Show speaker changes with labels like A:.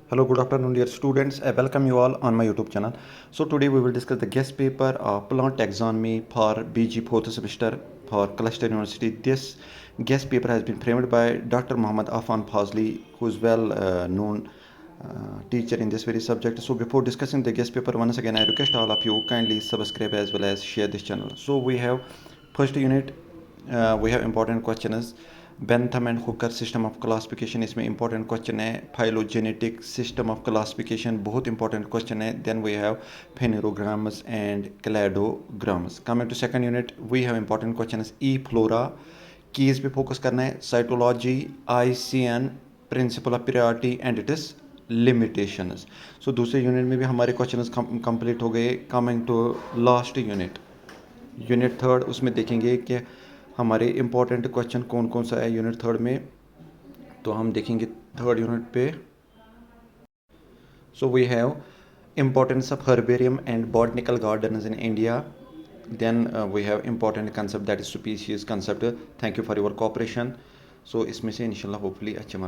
A: Hello, good afternoon, dear students. I welcome you all on my YouTube channel. So today we will discuss the guest paper Plant Taxonomy for BG fourth semester for Cluster University. This guest paper has been framed by Dr. Mohd Afaan Fazili, who is well known teacher in this very subject. So before discussing the guest paper, once again I request all of you kindly subscribe as well as share this channel. So we have first unit, we have important questions. Bentham and Hooker system of classification, इसमें important question है. Phylogenetic system of classification, बहुत important question है. Then we have phanerograms and cladograms. Coming to second unit, we have important question E flora. Keys पे focus करना है. Cytology, ICN, principle of periodicity and it is limitations. So दूसरे unit में भी हमारे question complete हो गए. Coming to last unit, unit third, उसमें देखेंगे कि हमारे इम्पॉर्टेंट क्वेश्चन कौन कौन सा है यूनिट थर्ड में. तो हम देखेंगे थर्ड यूनिट पे. So we have importance of herbarium and botanical gardens in India. Then we have important concept that is species concept. Thank you for your cooperation. So इसमें से इंशाल्लाह होपफुली अच्छे marks